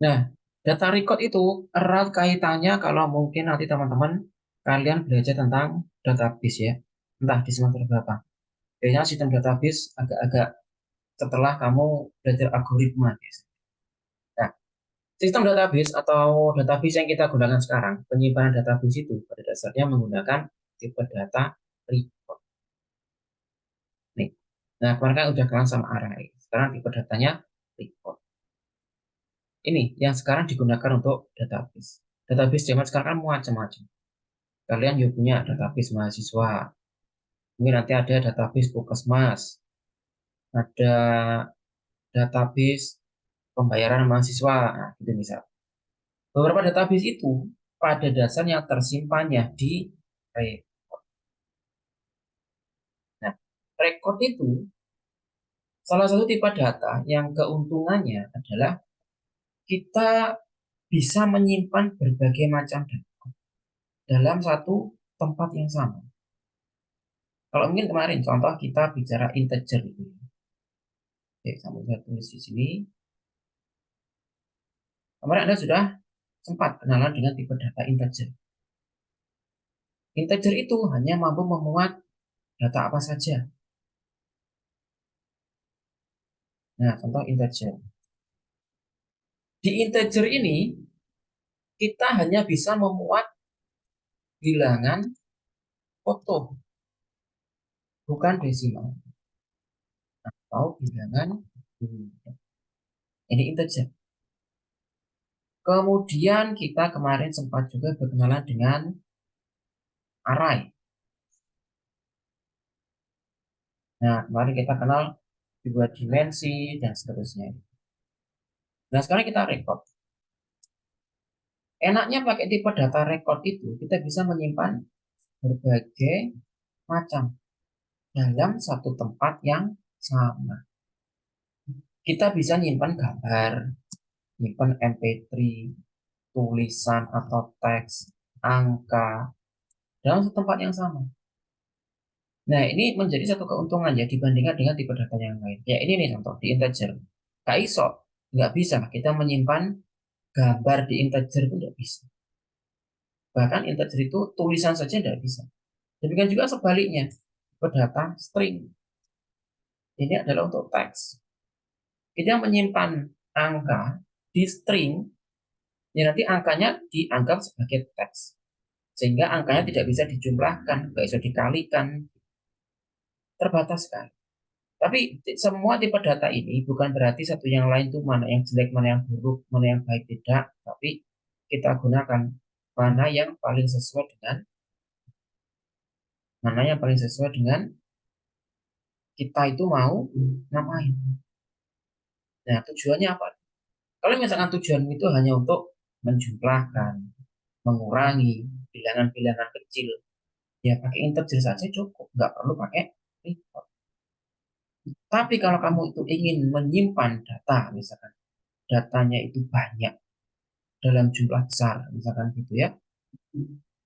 Nah, data record itu erat kaitannya kalau mungkin nanti teman-teman kalian belajar tentang database ya. Entah di semester berapa. Biasanya sistem database agak-agak setelah kamu belajar algoritma. Guys. Nah, sistem database atau database yang kita gunakan sekarang, penyimpanan database itu pada dasarnya menggunakan tipe data record. Nih. Nah, kemarin kan udah kenal sama array. Sekarang tipe datanya record. Ini yang sekarang digunakan untuk database. Database zaman sekarang kan macam-macam. Kalian juga punya database mahasiswa. Mungkin nanti ada database Puskesmas, ada database pembayaran mahasiswa, nah, gitu misal. Beberapa database itu pada dasarnya tersimpannya di record. Nah, record itu salah satu tipe data yang keuntungannya adalah kita bisa menyimpan berbagai macam data dalam satu tempat yang sama. Kalau mungkin kemarin contoh kita bicara integer itu. Oke, sambil saya tulis di sini. Kemarin Anda sudah sempat kenalan dengan tipe data integer. Integer itu hanya mampu memuat data apa saja. Nah, contoh integer. Di integer ini, kita hanya bisa memuat bilangan foto, bukan desimal. Atau bilangan bulat. Ini integer. Kemudian kita kemarin sempat juga berkenalan dengan array. Nah, kemarin kita kenal dua dimensi dan seterusnya. Nah, sekarang kita record. Enaknya pakai tipe data record itu, kita bisa menyimpan berbagai macam dalam satu tempat yang sama. Kita bisa nyimpan gambar, nyimpan MP3, tulisan atau teks, angka, dalam satu tempat yang sama. Nah, ini menjadi satu keuntungan ya dibandingkan dengan tipe data yang lain. Ya, ini nih contoh di integer. KISO, nggak bisa kita menyimpan gambar di integer itu nggak bisa. Bahkan integer itu tulisan saja nggak bisa. Demikian juga sebaliknya, tipe data string. Ini adalah untuk teks. Kita menyimpan angka di string, ya nanti angkanya dianggap sebagai teks. Sehingga angkanya tidak bisa dijumlahkan, nggak bisa dikalikan, terbatas kan. Tapi semua tipe data ini bukan berarti satu yang lain itu mana yang jelek, mana yang buruk, mana yang baik, tidak. Tapi kita gunakan mana yang paling sesuai dengan kita itu mau ngapain. Nah, tujuannya apa? Kalau misalkan tujuan itu hanya untuk menjumlahkan, mengurangi bilangan-bilangan kecil, ya pakai integer saja cukup, nggak perlu pakai record. Tapi kalau kamu itu ingin menyimpan data, misalkan datanya itu banyak dalam jumlah besar, misalkan gitu ya,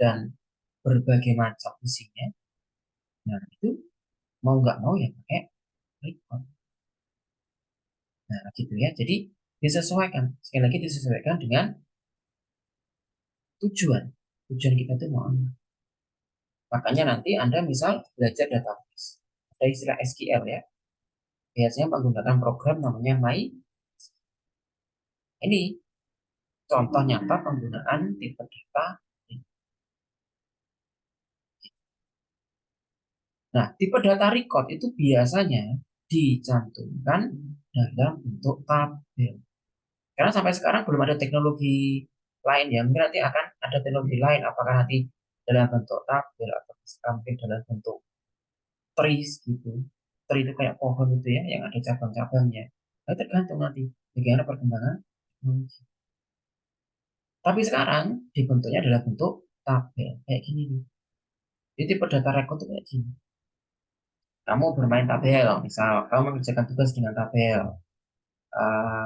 dan berbagai macam isinya, nah itu mau nggak mau ya pakai record. Nah gitu ya, jadi disesuaikan, sekali lagi disesuaikan dengan tujuan, tujuan kita itu mau apa. Makanya nanti Anda misal belajar database, ada istilah SQL ya, biasanya menggunakan program namanya My. Ini contoh nyata penggunaan tipe data. Nah, tipe data record itu biasanya dicantumkan dalam bentuk tabel. Karena sampai sekarang belum ada teknologi lain ya. Mungkin nanti akan ada teknologi lain. Apakah nanti dalam bentuk tabel atau mungkin dalam bentuk trees gitu. Tree itu kayak pohon itu ya, yang ada cabang-cabangnya. Nah, tergantung nanti bagaimana perkembangan teknologi. Tapi sekarang dibentuknya adalah bentuk tabel kayak gini nih. Jadi tipe data record itu kayak gini. Kamu bermain tabel, misal kamu mengerjakan tugas dengan tabel,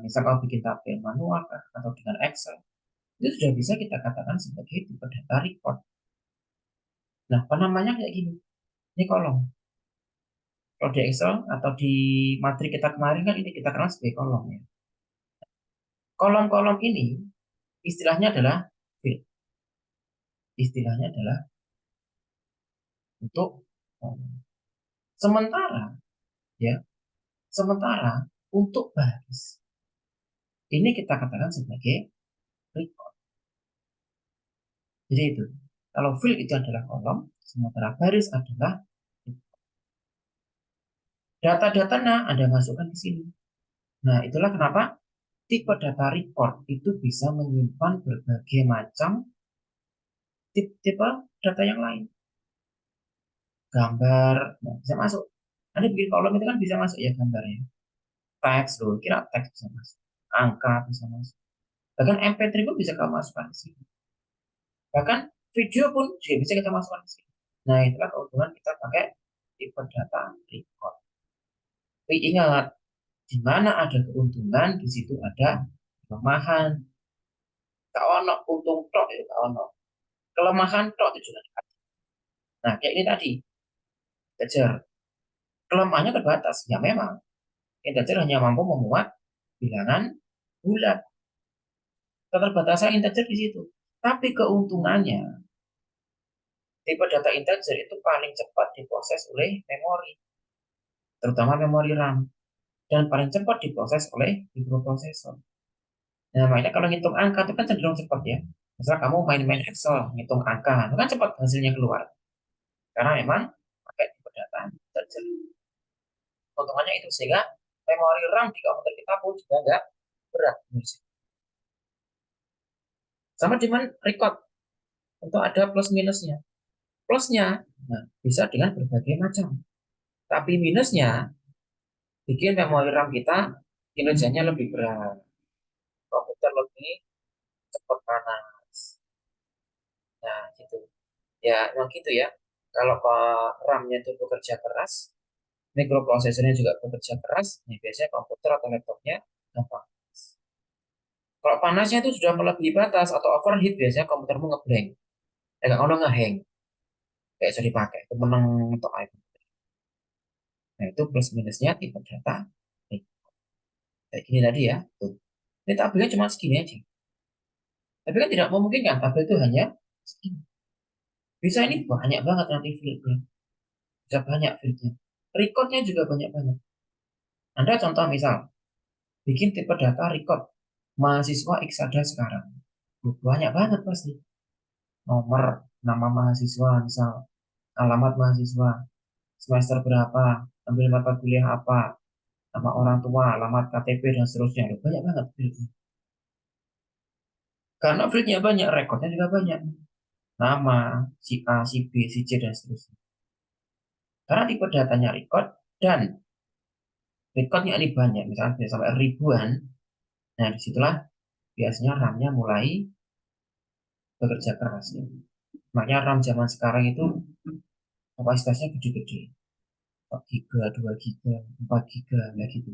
misal kamu bikin tabel manual atau dengan Excel, itu sudah bisa kita katakan sebagai tipe data record. Nah, penamanya kayak gini, ini kolom. Kalau di Excel atau di materi kita kemarin kan ini kita kenal sebagai kolom ya. Kolom-kolom ini istilahnya adalah field. Istilahnya adalah untuk sementara ya, sementara untuk baris ini kita katakan sebagai record. Jadi itu. Kalau field itu adalah kolom, sementara baris adalah data-data. Nah, Anda masukkan ke sini. Nah, itulah kenapa tipe data record itu bisa menyimpan berbagai macam tipe data yang lain. Gambar, nah, bisa masuk. Anda bikin kolom itu kan bisa masuk ya gambarnya. Teks loh, kira teks bisa masuk. Angka bisa masuk. Bahkan MP3 pun bisa kamu masukkan ke sini. Bahkan video pun juga bisa kita masukkan ke sini. Nah, itulah keuntungan kita pakai tipe data record. Tapi ingat, di mana ada keuntungan, di situ ada kelemahan. Gak ono untung tok ya, gak ono. Kelemahan tok itu juga. Nah, kayak ini tadi, integer. Kelemahannya terbatas. Ya memang, integer hanya mampu memuat bilangan bulat. Keterbatasan integer di situ. Tapi keuntungannya, tipe data integer itu paling cepat diproses oleh memori, terutama memori RAM, dan paling cepat diproses oleh mikroprosesor. Nah, makanya kalau ngitung angka itu kan cenderung cepat ya. Misal kamu main-main Excel, ngitung angka, itu kan cepat hasilnya keluar. Karena memang pakai tipe data integer. Keuntungannya itu sehingga memori RAM di komputer kita pun juga nggak berat. Sama dengan record, untuk ada plus minusnya. Plusnya, nah, bisa dengan berbagai macam. Tapi minusnya, bikin memori RAM kita kinerjanya lebih berat. Komputer lebih cepat panas. Nah, gitu. Ya, memang gitu ya. Kalau RAM-nya itu bekerja keras, mikroprosesornya juga bekerja keras, nah biasanya komputer atau laptopnya gampang. Kalau panasnya itu sudah melebihi batas atau overheat, biasanya komputermu ngeblank. Ya nggak ngono ngehang. Kayak bisa dipakai. Itu menang untuk iPhone. Nah, itu plus minusnya tipe data. Nih, kayak gini tadi ya. Tuh. Ini tabelnya cuma segini aja. Tapi kan tidak memungkinkan tabel itu hanya segini. Bisa ini banyak banget nanti fieldnya. Bisa banyak fieldnya. Recordnya juga banyak-banyak. Anda contoh misal, bikin tipe data record mahasiswa X ada sekarang. Banyak banget pasti. Nomor, nama mahasiswa, misal, alamat mahasiswa, semester berapa, ambil mata kuliah apa, nama orang tua, alamat KTP, dan seterusnya. Banyak banget fieldnya. Karena fieldnya banyak, rekodnya juga banyak. Nama, si A, si B, si C, dan seterusnya. Karena tipe datanya record, dan recordnya ini banyak, misalnya bisa sampai ribuan. Nah, disitulah biasanya RAM-nya mulai bekerja keras. Ya. Makanya RAM zaman sekarang itu kapasitasnya gede-gede. 4 giga, 2 giga, 4 giga, ya gitu.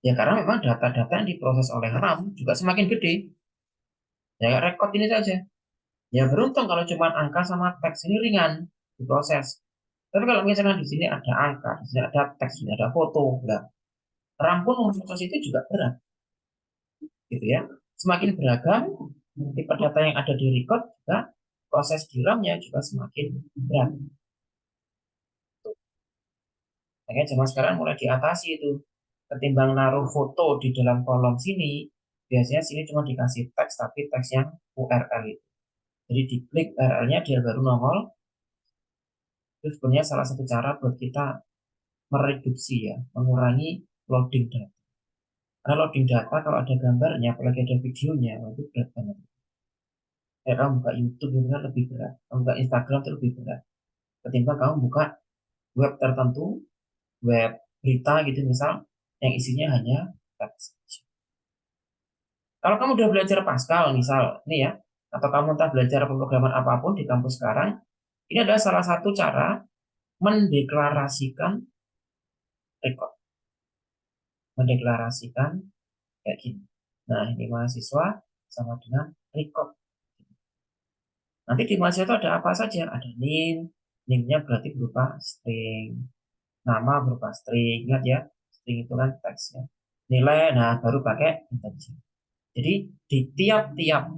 Ya karena memang data-data yang diproses oleh RAM juga semakin gede. Ya rekod ini saja. Ya beruntung kalau cuma angka sama teks ini ringan diproses. Tapi kalau misalnya di sini ada angka, di sini ada teks, di sini ada foto, nah, RAM pun memproses itu juga berat, gitu ya. Semakin beragam tipe data yang ada di record, juga proses di RAM-nya juga semakin berat. Makanya zaman sekarang mulai diatasi itu. Ketimbang naruh foto di dalam kolom sini, biasanya sini cuma dikasih teks, tapi teks yang URL itu. Jadi diklik URL-nya dia baru nongol. Itu sebenarnya salah satu cara buat kita mereduksi ya, mengurangi loading data. Karena loading data kalau ada gambarnya, apalagi ada videonya, itu berat banget. Ya, kamu buka YouTube itu kan lebih berat. Kamu buka Instagram itu lebih berat. Ketimbang kamu buka web tertentu, web berita gitu misal, yang isinya hanya teks. Kalau kamu udah belajar Pascal misal, ini ya, atau kamu entah belajar pemrograman apapun di kampus sekarang, ini adalah salah satu cara mendeklarasikan record. Mendeklarasikan kayak gini. Nah, ini mahasiswa sama dengan record. Nanti di mahasiswa itu ada apa saja? Ada name-nya berarti berupa string, nama berupa string, ingat ya, string itu kan teksnya. Nilai, nah baru pakai integer. Jadi di tiap-tiap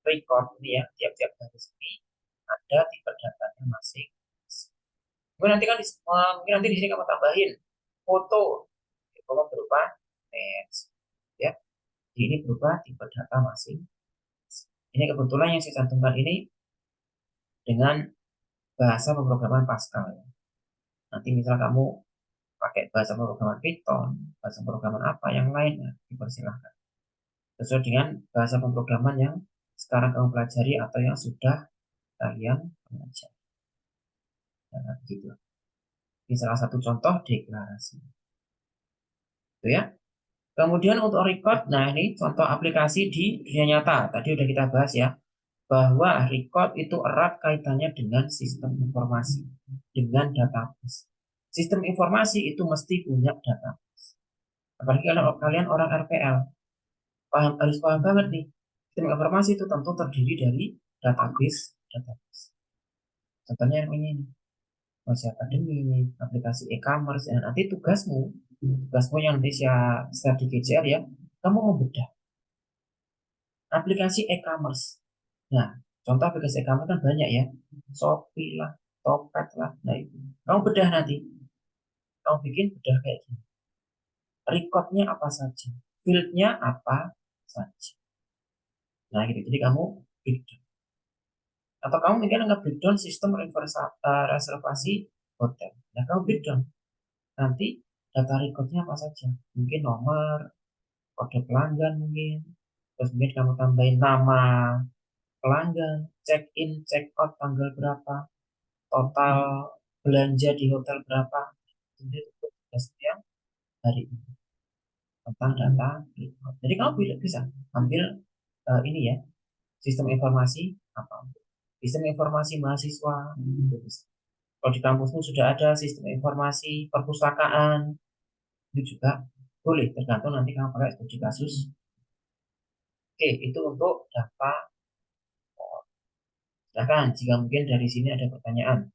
record ini ya, tiap-tiap baris ini ada tipe datanya masing. Mungkin nanti kan mungkin nanti di sini kamu tambahin foto, foto berupa teks, ya. Ini berupa tipe data masing. Ini kebetulan yang saya cantumkan ini dengan bahasa pemrograman Pascal. Ya. Nanti misal kamu pakai bahasa pemrograman Python, bahasa pemrograman apa yang lainnya, dipersilahkan. Sesuai dengan bahasa pemrograman yang sekarang kamu pelajari atau yang sudah kalian pelajari. Nah, gitu. Ini salah satu contoh deklarasi. Itu ya. Kemudian untuk record, nah ini contoh aplikasi di dunia nyata. Tadi udah kita bahas ya, bahwa record itu erat kaitannya dengan sistem informasi, dengan database. Sistem informasi itu mesti punya database. Apalagi kalau kalian orang RPL, harus paham banget nih. Sistem informasi itu tentu terdiri dari database. Contohnya yang ini nih. Masih akademik, aplikasi e-commerce, dan nanti tugasmu yang nanti saya di GCR ya, kamu membedah aplikasi e-commerce. Nah, contoh aplikasi e-commerce kan banyak ya, Shopee lah, Tokped lah, nah itu. Kamu bedah nanti, kamu bikin bedah kayak gini. Recordnya apa saja, fieldnya apa saja. Nah gitu, jadi kamu breakdown. Atau kamu mungkin nggak breakdown sistem reservasi hotel. Nah, kamu breakdown. Nanti data recordnya apa saja? Mungkin nomor, kode pelanggan mungkin. Terus mungkin kamu tambahin nama pelanggan, check in, check out tanggal berapa, total belanja di hotel berapa. Jadi itu yang hari ini tentang data record. Jadi kamu bisa ambil ini ya, sistem informasi apa? Sistem informasi mahasiswa. Itu bisa. Kalau di kampusmu sudah ada sistem informasi perpustakaan, itu juga boleh, tergantung nanti kamu pakai studi kasus. Oke, itu untuk data. Silakan jika mungkin dari sini ada pertanyaan.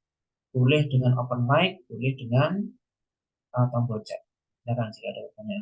Boleh dengan open mic, boleh dengan tombol chat. Silakan jika ada pertanyaan.